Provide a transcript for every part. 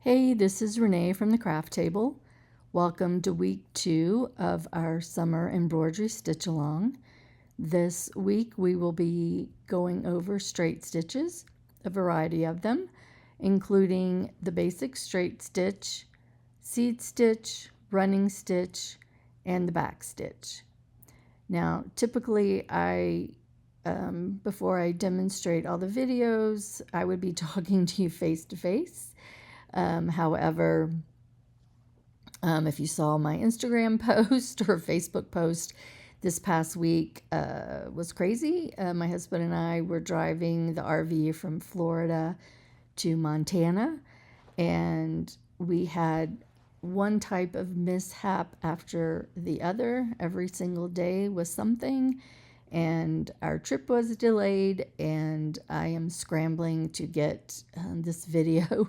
Hey, this is Renee from the Craft Table. Welcome to week 2 of our summer embroidery stitch along. This week we will be going over straight stitches, a variety of them, including the basic straight stitch, seed stitch, running stitch, and the back stitch. Now, typically before I demonstrate all the videos, I would be talking to you face to face. However, if you saw my Instagram post or Facebook post this past week, was crazy. My husband and I were driving the RV from Florida to Montana, and we had one type of mishap after the other. Every single day was something, and our trip was delayed, and I am scrambling to get this video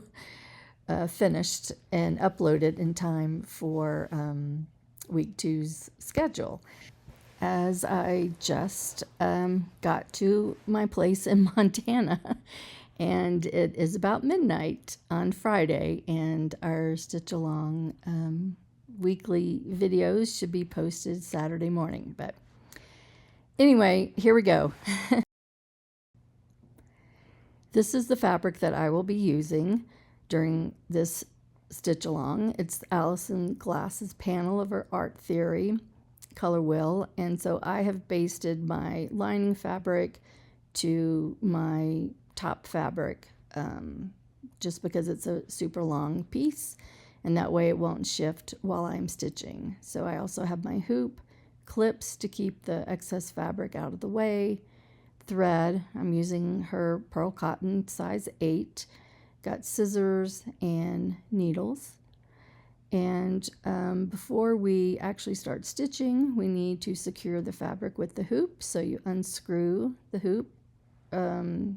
finished and uploaded in time for week 2's schedule. As I just got to my place in Montana, and it is about midnight on Friday, and our stitch along weekly videos should be posted Saturday morning. But anyway, here we go. This is the fabric that I will be using during this stitch along. It's Alison Glass's panel of her Art Theory color wheel, and so I have basted my lining fabric to my top fabric just because it's a super long piece, and that way it won't shift while I'm stitching. So I also have my hoop, clips to keep the excess fabric out of the way, thread. I'm using her pearl cotton size 8, got scissors and needles. And before we actually start stitching, we need to secure the fabric with the hoop. So you unscrew the hoop,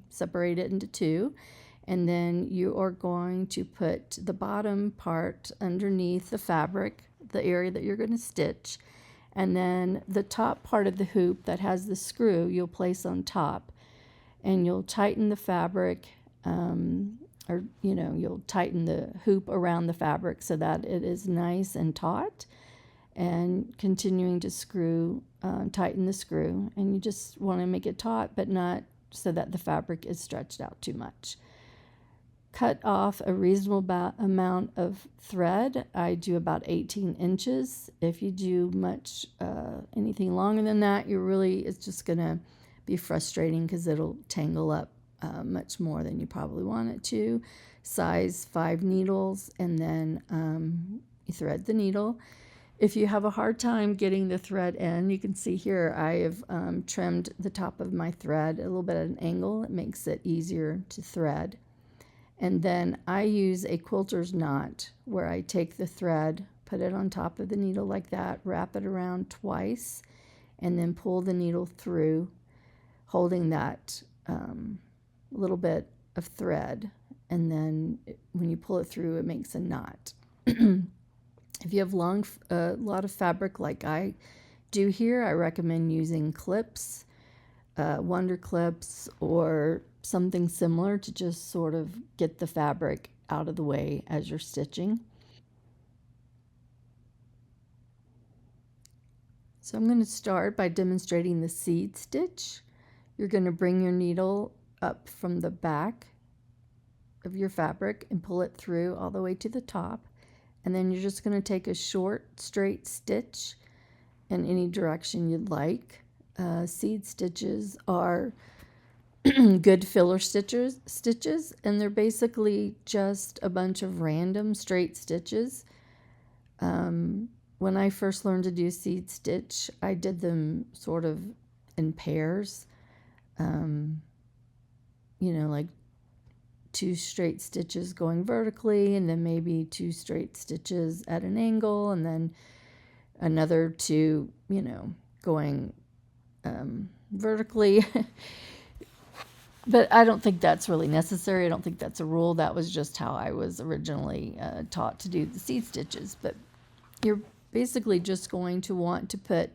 separate it into 2, and then you are going to put the bottom part underneath the fabric, the area that you're going to stitch, and then the top part of the hoop that has the screw you'll place on top, and you'll tighten the fabric, you'll tighten the hoop around the fabric so that it is nice and taut, and continuing to tighten the screw, and you just want to make it taut but not so that the fabric is stretched out too much. Cut off a reasonable amount of thread. I do about 18 inches. If you do anything longer than that, it's just going to be frustrating because it'll tangle up much more than you probably want it to. Size 5 needles, and then you thread the needle. If you have a hard time getting the thread in, you can see here I have trimmed the top of my thread a little bit at an angle. It makes it easier to thread. And then I use a quilter's knot where I take the thread, put it on top of the needle like that, wrap it around twice, and then pull the needle through, holding that little bit of thread. And then when you pull it through, it makes a knot. If you have a lot of fabric like I do here, I recommend using clips, wonder clips, or something similar to just sort of get the fabric out of the way as you're stitching. So I'm going to start by demonstrating the seed stitch. You're going to bring your needle up from the back of your fabric and pull it through all the way to the top, and then you're just going to take a short straight stitch in any direction you'd like. Seed stitches are good filler stitches, and they're basically just a bunch of random straight stitches. When I first learned to do seed stitch, I did them sort of in pairs, like 2 straight stitches going vertically, and then maybe 2 straight stitches at an angle, and then another 2, going vertically. But I don't think that's really necessary. I don't think that's a rule. That was just how I was originally taught to do the seed stitches. But you're basically just going to want to put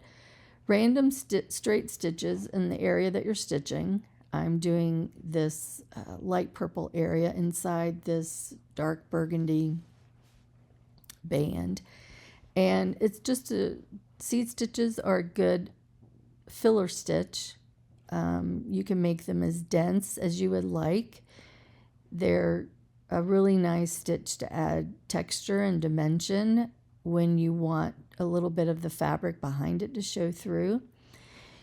random straight stitches in the area that you're stitching. I'm doing this light purple area inside this dark burgundy band. And it's just seed stitches are a good filler stitch. You can make them as dense as you would like. They're a really nice stitch to add texture and dimension when you want a little bit of the fabric behind it to show through.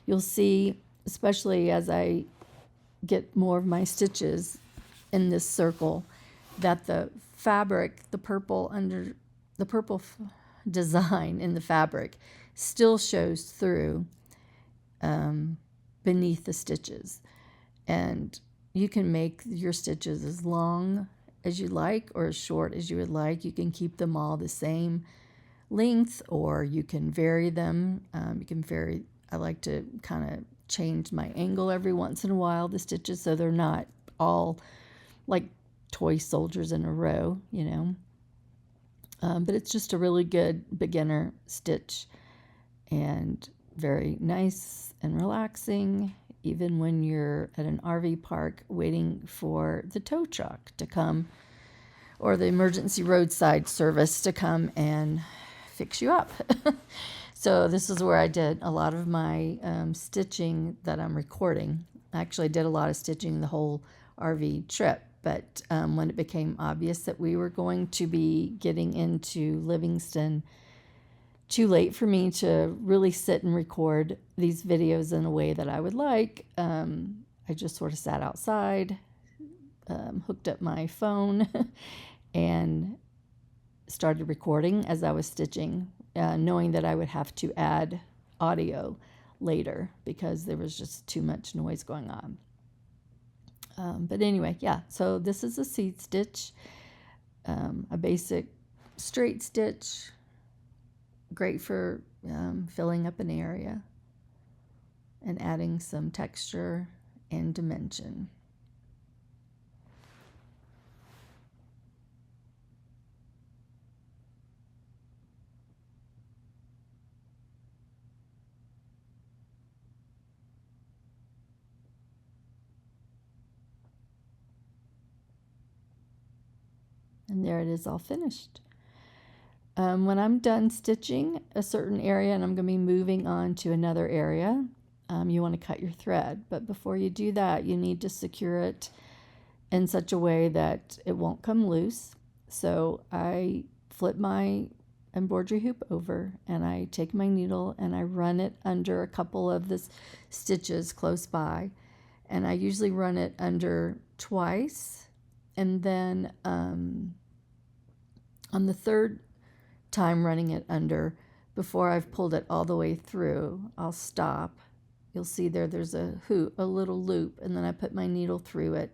You'll see, especially as I get more of my stitches in this circle, that the fabric, the purple design in the fabric still shows through beneath the stitches. And you can make your stitches as long as you like or as short as you would like. You can keep them all the same length, or you can vary them. I like to kind of change my angle every once in a while, the stitches, so they're not all like toy soldiers in a row, but it's just a really good beginner stitch and very nice and relaxing, even when you're at an RV park waiting for the tow truck to come or the emergency roadside service to come and fix you up. So this is where I did a lot of my stitching that I'm recording. I actually did a lot of stitching the whole RV trip, but when it became obvious that we were going to be getting into Livingston, too late for me to really sit and record these videos in a way that I would like, I just sort of sat outside, hooked up my phone, and started recording as I was stitching, knowing that I would have to add audio later because there was just too much noise going on. But anyway, yeah, so this is a seed stitch, a basic straight stitch, great for filling up an area and adding some texture and dimension. And there it is all finished. When I'm done stitching a certain area and I'm going to be moving on to another area, you want to cut your thread. But before you do that, you need to secure it in such a way that it won't come loose. So I flip my embroidery hoop over and I take my needle and I run it under a couple of the stitches close by. And I usually run it under twice. And then on the third time running it under, before I've pulled it all the way through, I'll stop. You'll see there's a little loop, and then I put my needle through it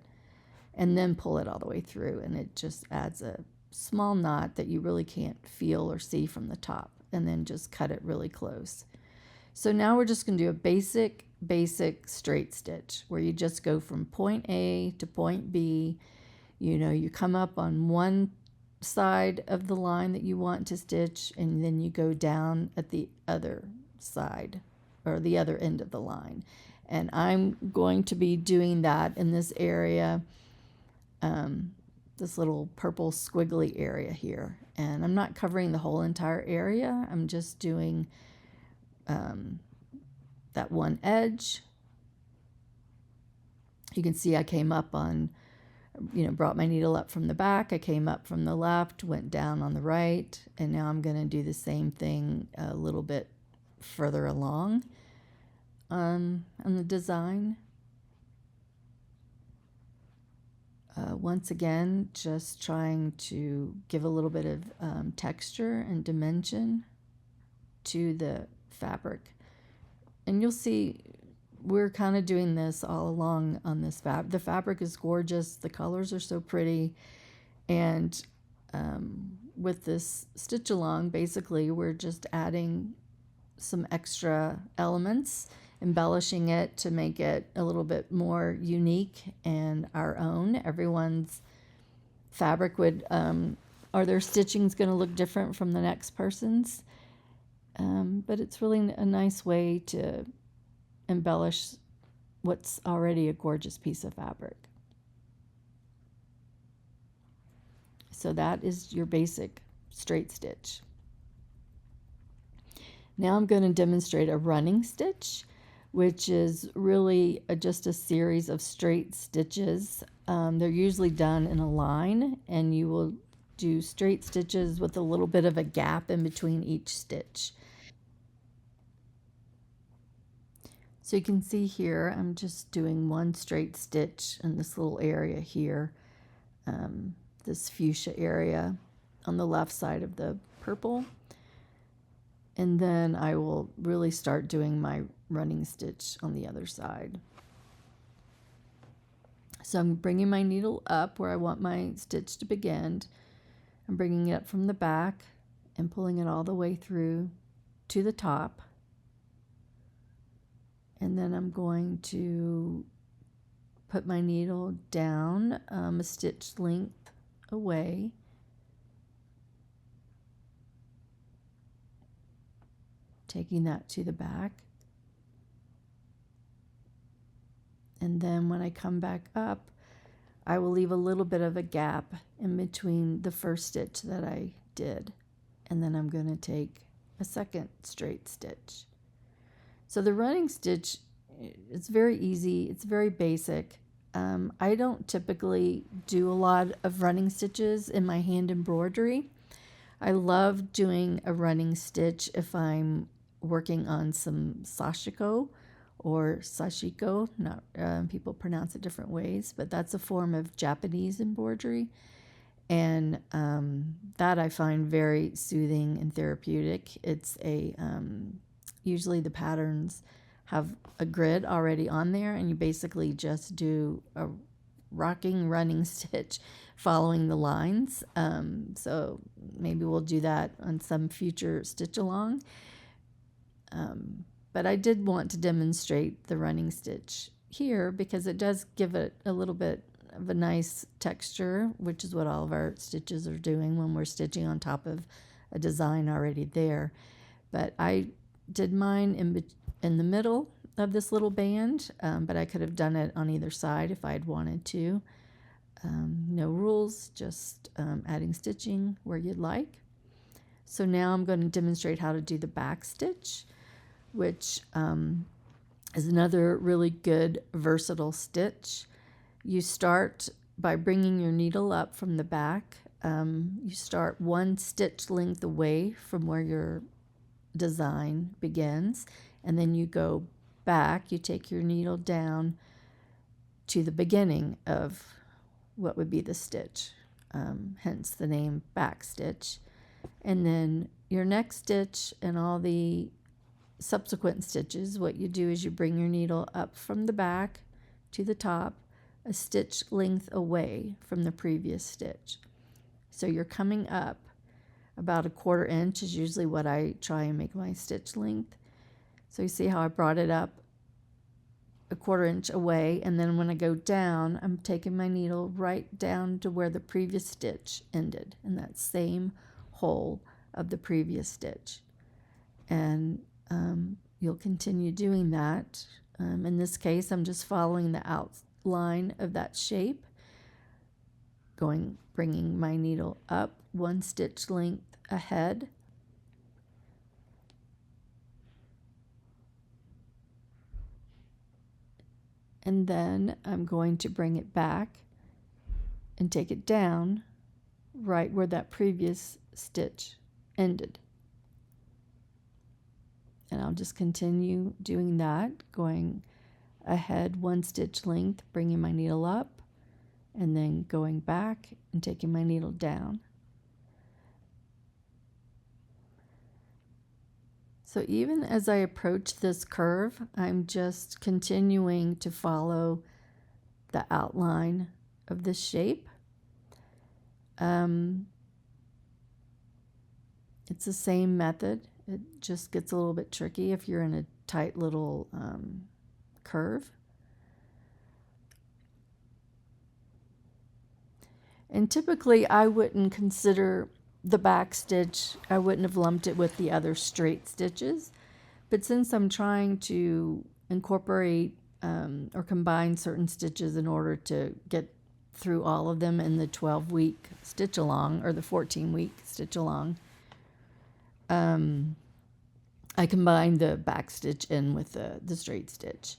and then pull it all the way through, and it just adds a small knot that you really can't feel or see from the top, and then just cut it really close. So now we're just going to do a basic straight stitch where you just go from point A to point B. You come up on one side of the line that you want to stitch, and then you go down at the other side or the other end of the line. And I'm going to be doing that in this area, this little purple squiggly area here. And I'm not covering the whole entire area. I'm just doing that one edge. You can see I came up on, brought my needle up from the back. I came up from the left, went down on the right, and now I'm going to do the same thing a little bit further along on the design. Once again, just trying to give a little bit of texture and dimension to the fabric. And you'll see we're kind of doing this all along on this fabric. The fabric is gorgeous. The colors are so pretty. And with this stitch along, basically, we're just adding some extra elements, embellishing it to make it a little bit more unique and our own. Everyone's fabric would, or their stitching's going to look different from the next person's. But it's really a nice way to embellish what's already a gorgeous piece of fabric. So that is your basic straight stitch. Now I'm going to demonstrate a running stitch, which is really just a series of straight stitches. They're usually done in a line, and you will do straight stitches with a little bit of a gap in between each stitch. So you can see here, I'm just doing one straight stitch in this little area here, this fuchsia area on the left side of the purple. And then I will really start doing my running stitch on the other side. So I'm bringing my needle up where I want my stitch to begin. I'm bringing it up from the back and pulling it all the way through to the top. And then I'm going to put my needle down a stitch length away. Taking that to the back. And then when I come back up, I will leave a little bit of a gap in between the first stitch that I did. And then I'm going to take a second straight stitch. So the running stitch, it's very easy. It's very basic. I don't typically do a lot of running stitches in my hand embroidery. I love doing a running stitch if I'm working on some sashiko or sashiko. Not people pronounce it different ways, but that's a form of Japanese embroidery, and that I find very soothing and therapeutic. It's a usually the patterns have a grid already on there, and you basically just do a rocking running stitch following the lines. So maybe we'll do that on some future stitch along. But I did want to demonstrate the running stitch here because it does give it a little bit of a nice texture, which is what all of our stitches are doing when we're stitching on top of a design already there. But I did mine in the middle of this little band, but I could have done it on either side if I had wanted to. No rules, just adding stitching where you'd like. So now I'm going to demonstrate how to do the back stitch, which is another really good versatile stitch. You start by bringing your needle up from the back. You start one stitch length away from where your design begins, and then you go back. You take your needle down to the beginning of what would be the stitch, hence the name back stitch. And then your next stitch and all the subsequent stitches, what you do is you bring your needle up from the back to the top, a stitch length away from the previous stitch. So you're coming up about 1/4 inch is usually what I try and make my stitch length. So you see how I brought it up 1/4 inch away, and then when I go down, I'm taking my needle right down to where the previous stitch ended, in that same hole of the previous stitch. And you'll continue doing that. In this case, I'm just following the outline of that shape, bringing my needle up one stitch length ahead. And then I'm going to bring it back and take it down right where that previous stitch ended. And I'll just continue doing that, going ahead one stitch length, bringing my needle up, and then going back and taking my needle down. So even as I approach this curve, I'm just continuing to follow the outline of this shape. It's the same method. It just gets a little bit tricky if you're in a tight little curve. And typically I wouldn't consider the back stitch, I wouldn't have lumped it with the other straight stitches. But since I'm trying to incorporate or combine certain stitches in order to get through all of them in the 12-week stitch along or the 14-week stitch along. I combined the back stitch in with the straight stitch.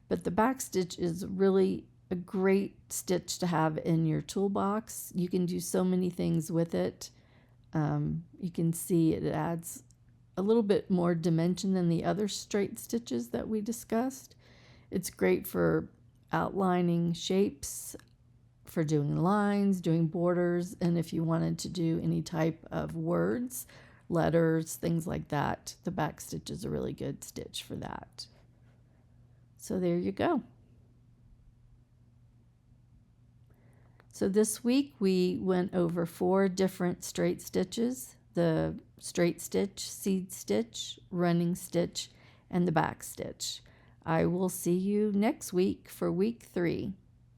But the back stitch is really a great stitch to have in your toolbox. You can do so many things with it. You can see it adds a little bit more dimension than the other straight stitches that we discussed. It's great for outlining shapes, for doing lines, doing borders, and if you wanted to do any type of words, letters, things like that, the back stitch is a really good stitch for that. So there you go. So this week we went over 4 different straight stitches: the straight stitch, seed stitch, running stitch, and the back stitch. I will see you next week for week 3.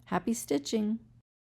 Happy stitching!